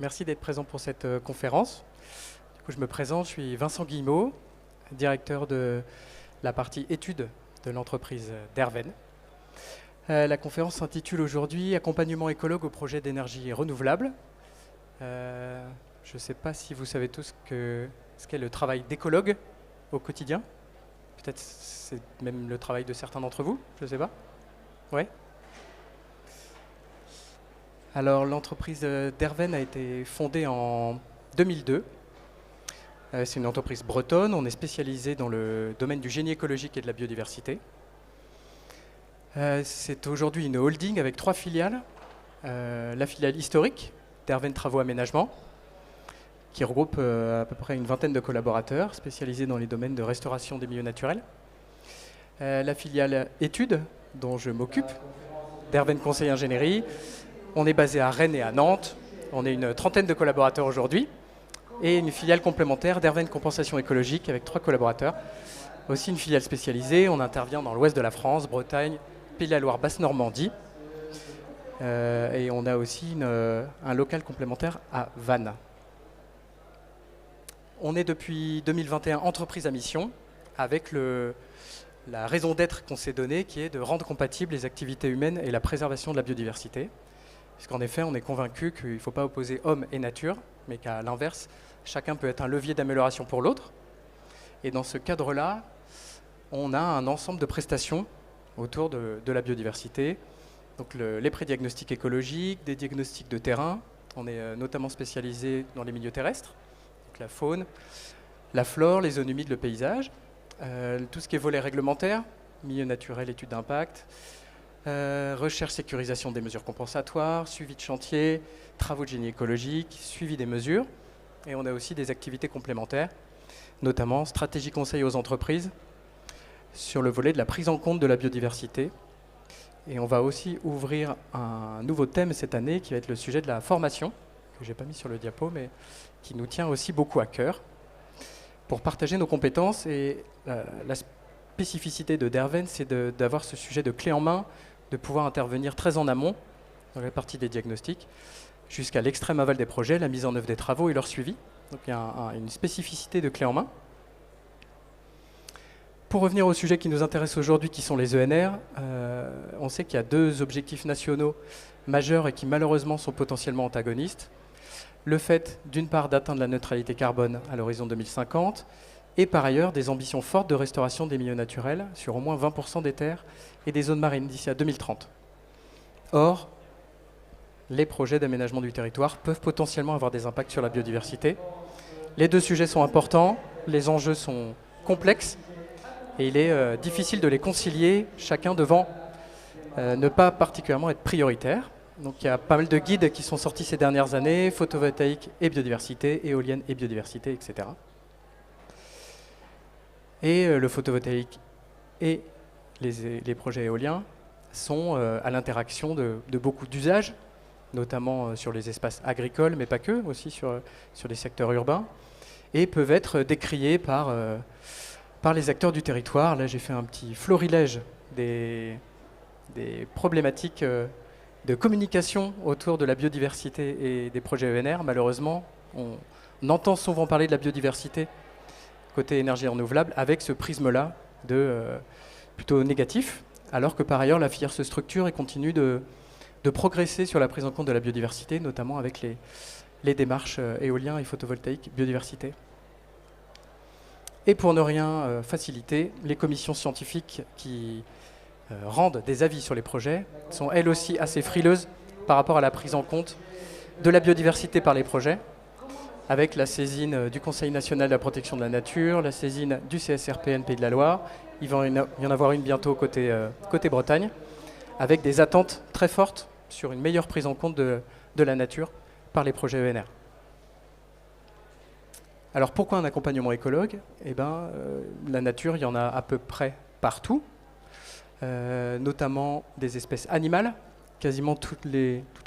Merci d'être présent pour cette conférence. Du coup, je me présente, je suis Vincent Guillemot, directeur de la partie études de l'entreprise Derven. La conférence s'intitule aujourd'hui « Accompagnement écologue au projet d'énergie renouvelable ». Je ne sais pas si vous savez tous ce qu'est le travail d'écologue au quotidien. Peut-être c'est même le travail de certains d'entre vous, je ne sais pas. Ouais. Alors l'entreprise Derven a été fondée en 2002. C'est une entreprise bretonne, on est spécialisé dans le domaine du génie écologique et de la biodiversité. C'est aujourd'hui une holding avec 3 filiales. La filiale historique, Derven Travaux Aménagement, qui regroupe à peu près une vingtaine de collaborateurs spécialisés dans les domaines de restauration des milieux naturels. La filiale études, dont je m'occupe, Derven Conseil Ingénierie. On est basé à Rennes et à Nantes. On est une trentaine de collaborateurs aujourd'hui. Et une filiale complémentaire, Derven Compensation écologique, avec 3 collaborateurs. Aussi une filiale spécialisée. On intervient dans l'ouest de la France, Bretagne, Pays de la Loire, Basse-Normandie. Et on a aussi un local complémentaire à Vannes. On est depuis 2021 entreprise à mission, avec la raison d'être qu'on s'est donnée, qui est de rendre compatibles les activités humaines et la préservation de la biodiversité. Puisqu'en effet, on est convaincu qu'il ne faut pas opposer homme et nature, mais qu'à l'inverse, chacun peut être un levier d'amélioration pour l'autre. Et dans ce cadre-là, on a un ensemble de prestations autour de la biodiversité. Donc les prédiagnostics écologiques, des diagnostics de terrain. On est notamment spécialisé dans les milieux terrestres, donc la faune, la flore, les zones humides, le paysage. Tout ce qui est volet réglementaire, milieu naturel, études d'impact. Recherche, sécurisation des mesures compensatoires, suivi de chantier, travaux de génie écologique, suivi des mesures. Et on a aussi des activités complémentaires, notamment stratégie conseil aux entreprises, sur le volet de la prise en compte de la biodiversité. Et on va aussi ouvrir un nouveau thème cette année, qui va être le sujet de la formation, que je n'ai pas mis sur le diapo, mais qui nous tient aussi beaucoup à cœur, pour partager nos compétences. Et la spécificité de Derven, c'est d'avoir ce sujet de clé en main, de pouvoir intervenir très en amont, dans la partie des diagnostics, jusqu'à l'extrême aval des projets, la mise en œuvre des travaux et leur suivi. Donc il y a une spécificité de clé en main. Pour revenir au sujet qui nous intéresse aujourd'hui, qui sont les ENR, on sait qu'il y a 2 objectifs nationaux majeurs et qui malheureusement sont potentiellement antagonistes. Le fait, d'une part, d'atteindre la neutralité carbone à l'horizon 2050, et par ailleurs des ambitions fortes de restauration des milieux naturels sur au moins 20% des terres et des zones marines d'ici à 2030. Or, les projets d'aménagement du territoire peuvent potentiellement avoir des impacts sur la biodiversité. Les 2 sujets sont importants, les enjeux sont complexes et il est difficile de les concilier, chacun devant ne pas particulièrement être prioritaire. Donc il y a pas mal de guides qui sont sortis ces dernières années, photovoltaïque et biodiversité, éolienne et biodiversité, etc. Et le photovoltaïque et les projets éoliens sont à l'interaction de beaucoup d'usages, notamment sur les espaces agricoles, mais pas que, aussi sur les secteurs urbains, et peuvent être décriés par les acteurs du territoire. Là, j'ai fait un petit florilège des problématiques de communication autour de la biodiversité et des projets ENR. Malheureusement, on entend souvent parler de la biodiversité côté énergie renouvelable, avec ce prisme-là plutôt négatif, alors que par ailleurs la filière se structure et continue de progresser sur la prise en compte de la biodiversité, notamment avec les démarches éoliens et photovoltaïques biodiversité. Et pour ne rien faciliter, les commissions scientifiques qui rendent des avis sur les projets sont elles aussi assez frileuses par rapport à la prise en compte de la biodiversité par les projets, avec la saisine du Conseil national de la protection de la nature, la saisine du CSRPN Pays de la Loire. Il va y en avoir une bientôt côté Bretagne, avec des attentes très fortes sur une meilleure prise en compte de la nature par les projets ENR. Alors pourquoi un accompagnement écologue ? La nature, il y en a à peu près partout, notamment des espèces animales. Quasiment toute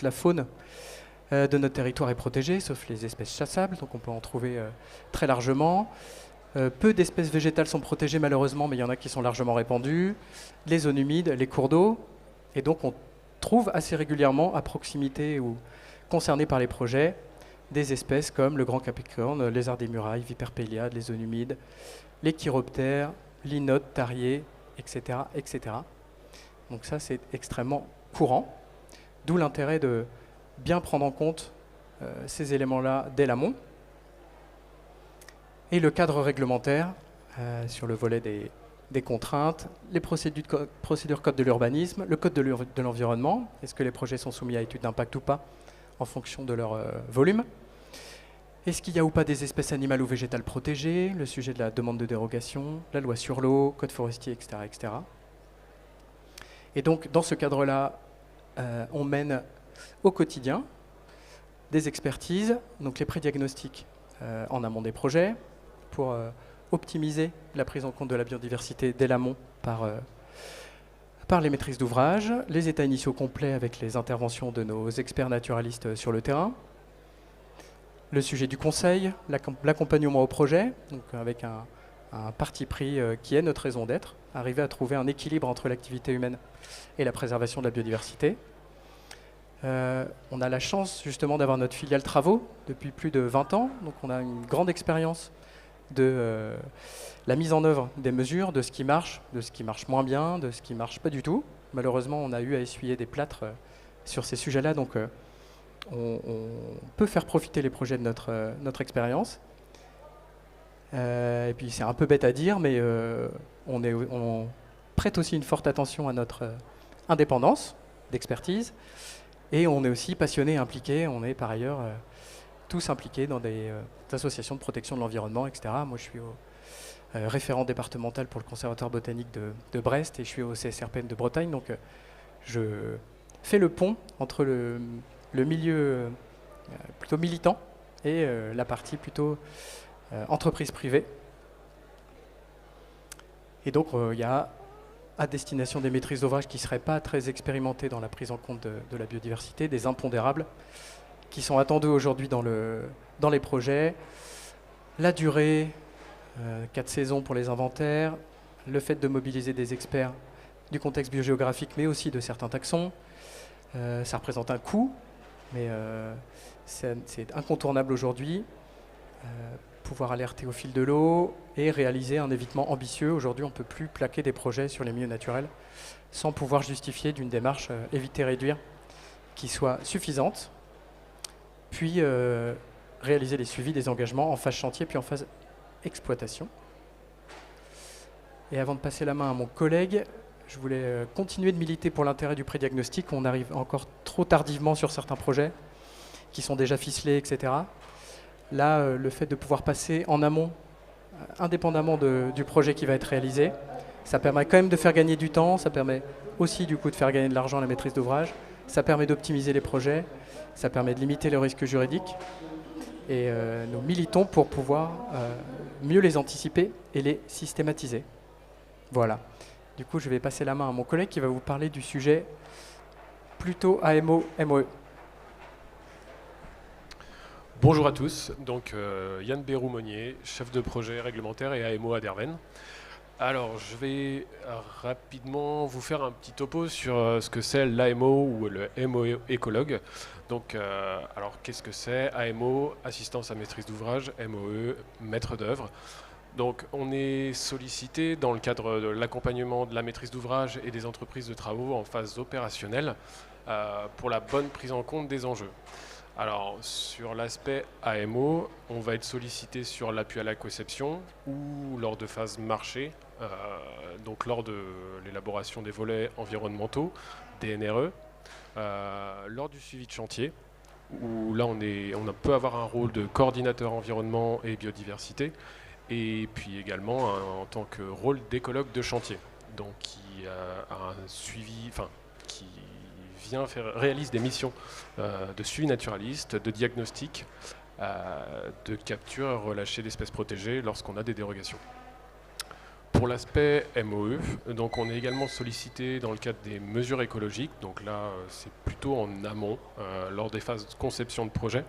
la faune de notre territoire est protégée, sauf les espèces chassables, donc on peut en trouver très largement. Peu d'espèces végétales sont protégées malheureusement, mais il y en a qui sont largement répandues. Les zones humides, les cours d'eau, et donc on trouve assez régulièrement à proximité ou concernés par les projets des espèces comme le grand capricorne, le lézard des murailles, vipère péliade, les onumides, les chiroptères, linotes, tariers, etc., etc. Donc ça, c'est extrêmement courant, d'où l'intérêt de bien prendre en compte ces éléments-là dès l'amont. Et le cadre réglementaire, sur le volet des contraintes, les procédures code de l'urbanisme, le code de l'environnement, est-ce que les projets sont soumis à étude d'impact ou pas, en fonction de leur volume. Est-ce qu'il y a ou pas des espèces animales ou végétales protégées, le sujet de la demande de dérogation, la loi sur l'eau, code forestier, etc., etc. Et donc, dans ce cadre-là, on mène au quotidien des expertises, donc les pré-diagnostics en amont des projets, pour optimiser la prise en compte de la biodiversité dès l'amont par les maîtrises d'ouvrage, les états initiaux complets avec les interventions de nos experts naturalistes sur le terrain, le sujet du conseil, l'accompagnement au projet, donc avec un parti pris qui est notre raison d'être, arriver à trouver un équilibre entre l'activité humaine et la préservation de la biodiversité. On a la chance justement d'avoir notre filiale travaux depuis plus de 20 ans, donc on a une grande expérience de la mise en œuvre des mesures, de ce qui marche moins bien, de ce qui marche pas du tout. Malheureusement, on a eu à essuyer des plâtres sur ces sujets-là, donc on peut faire profiter les projets de notre expérience. Et puis c'est un peu bête à dire, mais on prête aussi une forte attention à notre indépendance d'expertise, et on est aussi passionné et impliqué. On est par ailleurs tous impliqués dans des associations de protection de l'environnement, etc. Moi, je suis référent départemental pour le Conservatoire botanique de Brest, et je suis au CSRPN de Bretagne, donc je fais le pont entre le milieu plutôt militant et la partie plutôt entreprise privée. Et donc il y a à destination des maîtrises d'ouvrage qui ne seraient pas très expérimentées dans la prise en compte de la biodiversité, des impondérables qui sont attendus aujourd'hui dans les projets, la durée, 4 saisons pour les inventaires, le fait de mobiliser des experts du contexte biogéographique, mais aussi de certains taxons. Ça représente un coût, mais c'est incontournable aujourd'hui. Pouvoir alerter au fil de l'eau et réaliser un évitement ambitieux. Aujourd'hui, on ne peut plus plaquer des projets sur les milieux naturels sans pouvoir justifier d'une démarche éviter-réduire qui soit suffisante, puis réaliser les suivis des engagements en phase chantier puis en phase exploitation. Et avant de passer la main à mon collègue, je voulais continuer de militer pour l'intérêt du pré-diagnostic. On arrive encore trop tardivement sur certains projets qui sont déjà ficelés, etc. Là, le fait de pouvoir passer en amont, indépendamment du projet qui va être réalisé, ça permet quand même de faire gagner du temps, ça permet aussi du coup de faire gagner de l'argent à la maîtrise d'ouvrage, ça permet d'optimiser les projets, ça permet de limiter le risque juridique. Et nous militons pour pouvoir mieux les anticiper et les systématiser. Voilà. Du coup, je vais passer la main à mon collègue qui va vous parler du sujet plutôt AMO-MOE. Bonjour à tous, donc Yann Bérou-Monnier, chef de projet réglementaire et AMO à Derven. Alors je vais rapidement vous faire un petit topo sur ce que c'est l'AMO ou le MOE écologue. Donc alors qu'est-ce que c'est? AMO, assistance à maîtrise d'ouvrage, MOE, maître d'œuvre. Donc on est sollicité dans le cadre de l'accompagnement de la maîtrise d'ouvrage et des entreprises de travaux en phase opérationnelle pour la bonne prise en compte des enjeux. Alors, sur l'aspect AMO, on va être sollicité sur l'appui à la conception ou lors de phases marché, donc lors de l'élaboration des volets environnementaux, des NRE, lors du suivi de chantier, où là on peut avoir un rôle de coordinateur environnement et biodiversité, et puis également en tant que rôle d'écologue de chantier, donc qui a un suivi, qui réalise des missions de suivi naturaliste, de diagnostic, de capture et relâcher d'espèces protégées lorsqu'on a des dérogations. Pour l'aspect MOE, donc on est également sollicité dans le cadre des mesures écologiques, donc là c'est plutôt en amont, lors des phases de conception de projet,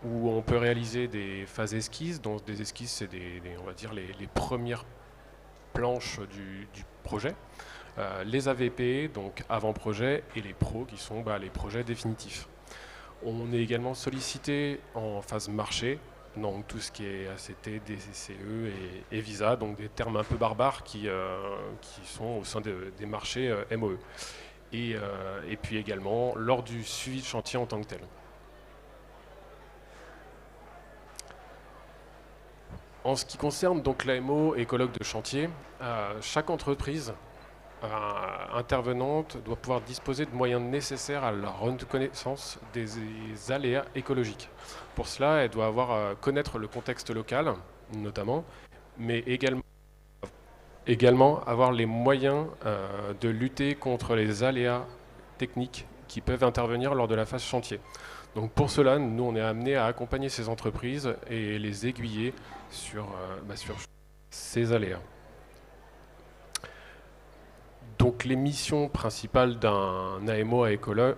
où on peut réaliser des phases esquisses. Donc des esquisses, c'est on va dire les premières planches du projet. Les AVP, donc avant-projet, et les PRO, qui sont les projets définitifs. On est également sollicité en phase marché, donc tout ce qui est ACT, DCCE et Visa, donc des termes un peu barbares qui sont au sein des marchés MOE. Et puis également lors du suivi de chantier en tant que tel. En ce qui concerne donc l'AMO écologue de chantier, chaque entreprise intervenante doit pouvoir disposer de moyens nécessaires à la reconnaissance des aléas écologiques. Pour cela, elle doit connaître le contexte local, notamment, mais également avoir les moyens de lutter contre les aléas techniques qui peuvent intervenir lors de la phase chantier. Donc pour cela, nous, on est amené à accompagner ces entreprises et les aiguiller sur ces aléas. Donc les missions principales d'un AMO écologue,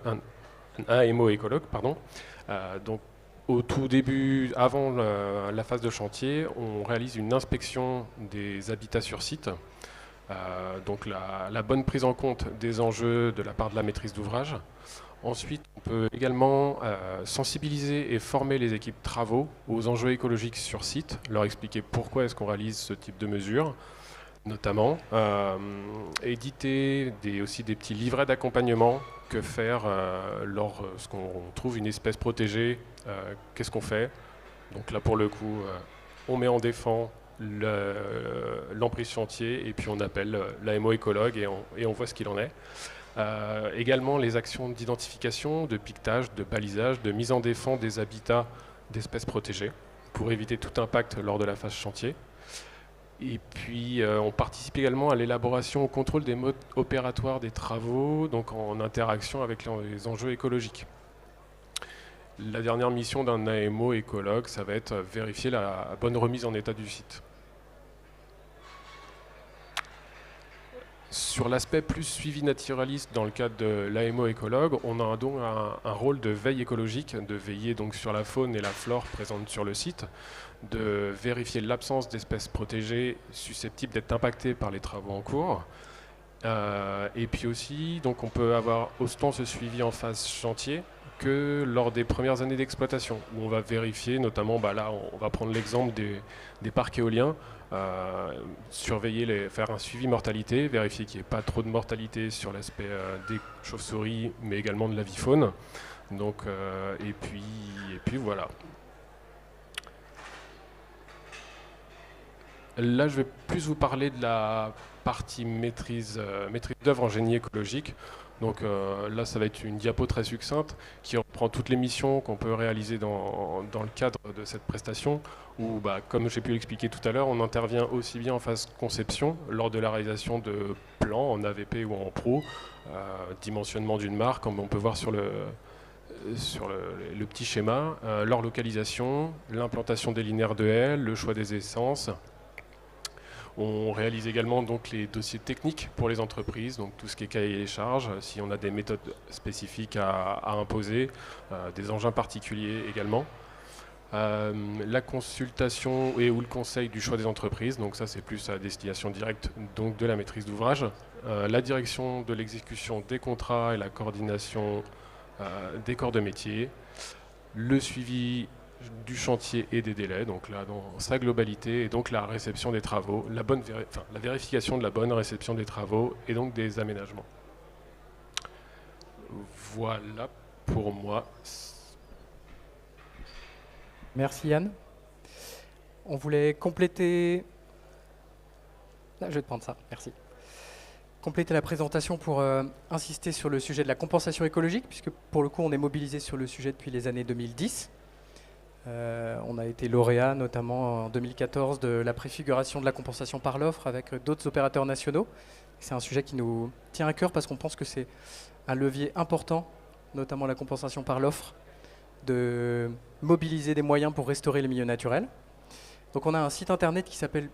donc au tout début, avant la phase de chantier, on réalise une inspection des habitats sur site. Donc la bonne prise en compte des enjeux de la part de la maîtrise d'ouvrage. Ensuite, on peut également sensibiliser et former les équipes travaux aux enjeux écologiques sur site, leur expliquer pourquoi est-ce qu'on réalise ce type de mesures, notamment éditer aussi des petits livrets d'accompagnement, que faire lorsqu'on trouve une espèce protégée, qu'est-ce qu'on fait. Donc là pour le coup, on met en défend l'emprise chantier et puis on appelle l'AMO écologue et on voit ce qu'il en est. Également les actions d'identification, de piquetage, de balisage, de mise en défense des habitats d'espèces protégées pour éviter tout impact lors de la phase chantier. Et puis on participe également à l'élaboration au contrôle des modes opératoires des travaux, donc en interaction avec les enjeux écologiques. La dernière mission d'un AMO écologue, ça va être vérifier la bonne remise en état du site. Sur l'aspect plus suivi naturaliste dans le cadre de l'AMO écologue, on a donc un rôle de veille écologique, de veiller donc sur la faune et la flore présentes sur le site, de vérifier l'absence d'espèces protégées susceptibles d'être impactées par les travaux en cours. Et puis aussi, donc on peut avoir autant ce suivi en phase chantier que lors des premières années d'exploitation, où on va vérifier, notamment là on va prendre l'exemple des parcs éoliens, surveiller, faire un suivi mortalité, vérifier qu'il n'y ait pas trop de mortalité sur l'aspect des chauves-souris, mais également de la vie faune. Donc, et puis voilà. Là, je vais plus vous parler de la partie maîtrise d'œuvre en génie écologique. Donc là, ça va être une diapo très succincte qui reprend toutes les missions qu'on peut réaliser dans le cadre de cette prestation, où, comme j'ai pu l'expliquer tout à l'heure, on intervient aussi bien en phase conception, lors de la réalisation de plans en AVP ou en pro, dimensionnement d'une mare, comme on peut voir sur le petit schéma, leur localisation, l'implantation des linéaires de haies, le choix des essences. On réalise également donc les dossiers techniques pour les entreprises, donc tout ce qui est cahier des charges, si on a des méthodes spécifiques à imposer, des engins particuliers également. La consultation ou le conseil du choix des entreprises, donc ça c'est plus à destination directe donc de la maîtrise d'ouvrage. La direction de l'exécution des contrats et la coordination des corps de métier. Le suivi du chantier et des délais, donc là dans sa globalité, et donc la réception des travaux, la vérification de la bonne réception des travaux et donc des aménagements. Voilà pour moi. Merci Yann. On voulait compléter... je vais te prendre ça, merci. Compléter la présentation pour insister sur le sujet de la compensation écologique, puisque pour le coup on est mobilisé sur le sujet depuis les années 2010. On a été lauréat notamment en 2014 de la préfiguration de la compensation par l'offre avec d'autres opérateurs nationaux. C'est un sujet qui nous tient à cœur parce qu'on pense que c'est un levier important, notamment la compensation par l'offre, de mobiliser des moyens pour restaurer les milieux naturels. Donc on a un site internet qui s'appelle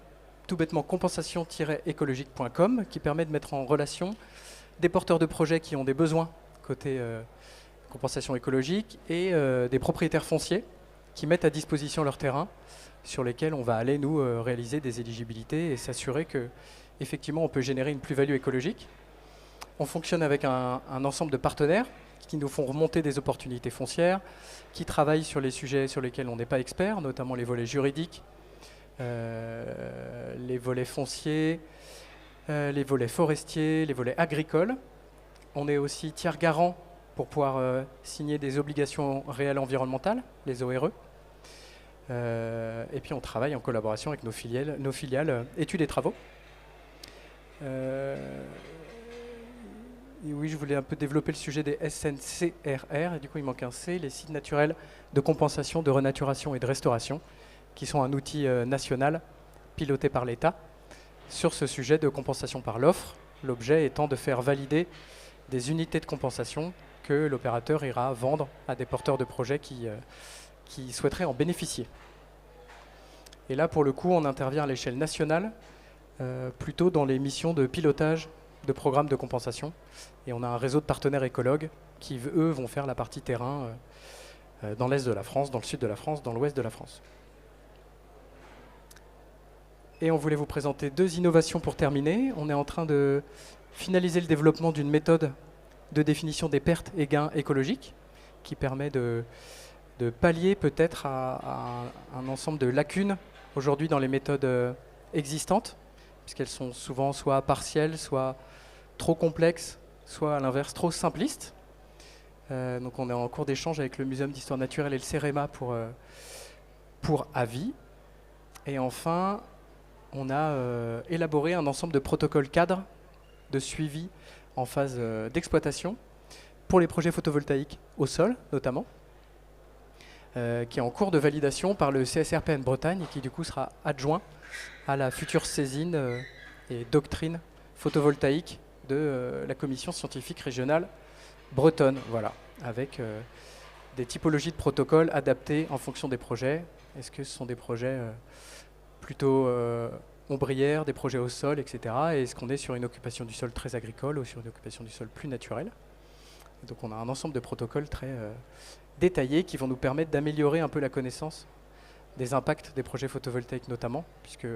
tout bêtement compensation-écologique.com qui permet de mettre en relation des porteurs de projets qui ont des besoins côté compensation écologique et des propriétaires fonciers qui mettent à disposition leur terrain sur lesquels on va aller nous réaliser des éligibilités et s'assurer que effectivement on peut générer une plus-value écologique. On fonctionne avec un ensemble de partenaires qui nous font remonter des opportunités foncières, qui travaillent sur les sujets sur lesquels on n'est pas expert, notamment les volets juridiques, les volets fonciers, les volets forestiers, les volets agricoles. On est aussi tiers garant pour pouvoir signer des obligations réelles environnementales, les ORE. Et puis on travaille en collaboration avec nos filiales études et travaux. Et oui, je voulais un peu développer le sujet des SNCRR, et du coup il manque un C, les sites naturels de compensation, de renaturation et de restauration, qui sont un outil national piloté par l'État sur ce sujet de compensation par l'offre, l'objet étant de faire valider des unités de compensation que l'opérateur ira vendre à des porteurs de projets qui souhaiteraient en bénéficier. Et là, pour le coup, on intervient à l'échelle nationale, plutôt dans les missions de pilotage de programmes de compensation. Et on a un réseau de partenaires écologues qui, eux, vont faire la partie terrain dans l'est de la France, dans le sud de la France, dans l'ouest de la France. Et on voulait vous présenter 2 innovations pour terminer. On est en train de finaliser le développement d'une méthode de définition des pertes et gains écologiques qui permet de pallier peut-être à un ensemble de lacunes aujourd'hui dans les méthodes existantes, puisqu'elles sont souvent soit partielles, soit trop complexes, soit à l'inverse trop simplistes. Donc on est en cours d'échange avec le Muséum d'Histoire Naturelle et le CEREMA pour avis. Et enfin, on a élaboré un ensemble de protocoles cadres de suivi en phase d'exploitation pour les projets photovoltaïques au sol notamment, qui est en cours de validation par le CSRPN Bretagne et qui du coup sera adjoint à la future saisine et doctrine photovoltaïque de la commission scientifique régionale bretonne, voilà, avec des typologies de protocoles adaptés en fonction des projets. Est-ce que ce sont des projets plutôt ombrières, des projets au sol, etc. Et est-ce qu'on est sur une occupation du sol très agricole ou sur une occupation du sol plus naturelle? Et donc on a un ensemble de protocoles très détaillés qui vont nous permettre d'améliorer un peu la connaissance des impacts des projets photovoltaïques notamment, puisqu'il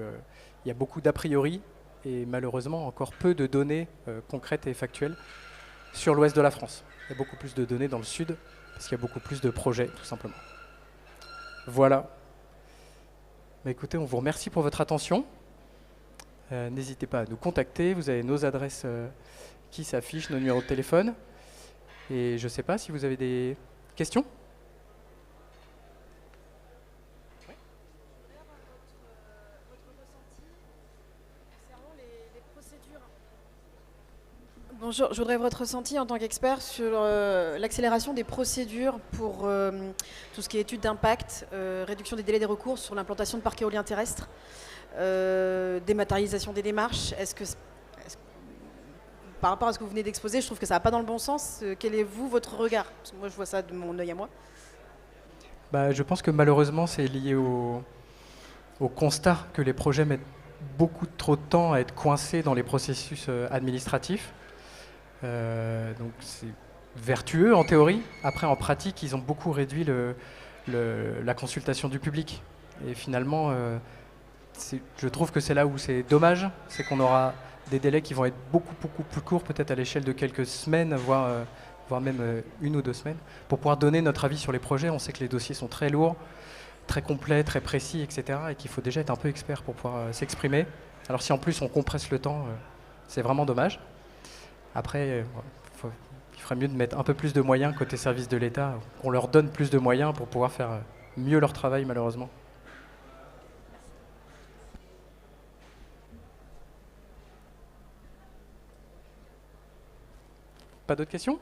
y a beaucoup d'a priori et malheureusement encore peu de données concrètes et factuelles sur l'ouest de la France. Il y a beaucoup plus de données dans le sud, parce qu'il y a beaucoup plus de projets, tout simplement. Voilà. Bah, écoutez, on vous remercie pour votre attention. N'hésitez pas à nous contacter, vous avez nos adresses qui s'affichent, nos numéros de téléphone. Et je ne sais pas si vous avez des questions. Bonjour, je voudrais votre ressenti en tant qu'expert sur l'accélération des procédures pour tout ce qui est études d'impact, réduction des délais des recours sur l'implantation de parcs éoliens terrestres, dématérialisation des démarches. Par rapport à ce que vous venez d'exposer, je trouve que ça ne va pas dans le bon sens. Quel est votre regard? Parce que moi, je vois ça de mon œil à moi. Bah, je pense que malheureusement, c'est lié au constat que les projets mettent beaucoup trop de temps à être coincés dans les processus administratifs. Donc c'est vertueux en théorie. Après, en pratique, ils ont beaucoup réduit la consultation du public. Et finalement, je trouve que c'est là où c'est dommage, c'est qu'on aura des délais qui vont être beaucoup plus courts, peut-être à l'échelle de quelques semaines, voire même 1 ou 2 semaines, pour pouvoir donner notre avis sur les projets. On sait que les dossiers sont très lourds, très complets, très précis, etc. et qu'il faut déjà être un peu expert pour pouvoir s'exprimer. Alors si en plus on compresse le temps, c'est vraiment dommage. Après, il ferait mieux de mettre un peu plus de moyens côté service de l'État, qu'on leur donne plus de moyens pour pouvoir faire mieux leur travail, malheureusement. Pas d'autres questions ?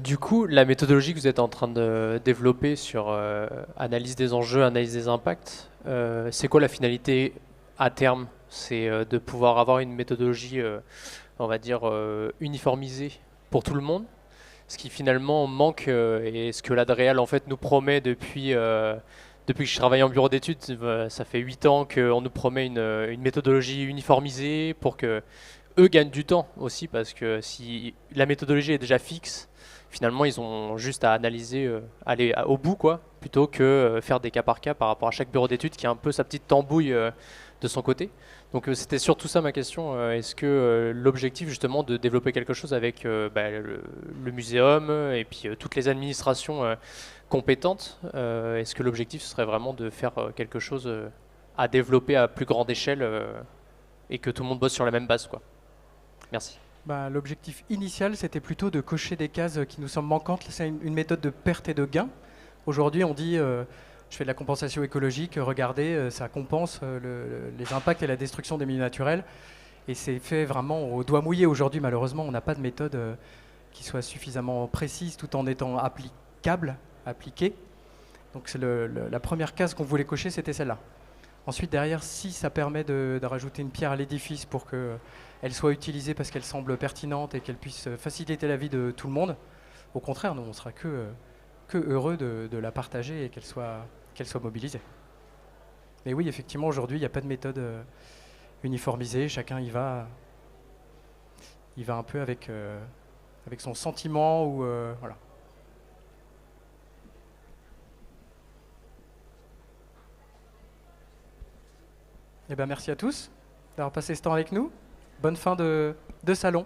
Du coup, la méthodologie que vous êtes en train de développer sur analyse des enjeux, analyse des impacts, c'est quoi la finalité à terme? C'est de pouvoir avoir une méthodologie, on va dire, uniformisée pour tout le monde, ce qui finalement manque et ce que l'Adréal en fait nous promet depuis que je travaille en bureau d'études. Ça fait 8 ans qu'on nous promet une méthodologie uniformisée pour que eux gagnent du temps aussi, parce que si la méthodologie est déjà fixe finalement, ils ont juste à analyser, aller au bout, quoi, plutôt que faire des cas par cas par rapport à chaque bureau d'études qui a un peu sa petite tambouille de son côté. Donc c'était surtout ça ma question. Est-ce que l'objectif justement de développer quelque chose avec le muséum et puis toutes les administrations compétentes, est-ce que l'objectif serait vraiment de faire quelque chose à développer à plus grande échelle et que tout le monde bosse sur la même base, quoi. Merci. L'objectif initial, c'était plutôt de cocher des cases qui nous semblent manquantes. C'est une méthode de perte et de gain. Aujourd'hui, on dit je fais de la compensation écologique, regardez, ça compense les impacts et la destruction des milieux naturels. Et c'est fait vraiment au doigt mouillé. Aujourd'hui, malheureusement, on n'a pas de méthode qui soit suffisamment précise tout en étant appliquée. Donc la première case qu'on voulait cocher, c'était celle-là. Ensuite, derrière, si ça permet de rajouter une pierre à l'édifice pour qu'elle soit utilisée parce qu'elle semble pertinente et qu'elle puisse faciliter la vie de tout le monde, au contraire, nous, on ne sera que heureux de la partager et qu'elle soit mobilisée. Mais oui, effectivement, aujourd'hui, il n'y a pas de méthode uniformisée. Chacun y va un peu avec son sentiment ou voilà. Eh bien, merci à tous d'avoir passé ce temps avec nous. Bonne fin de salon.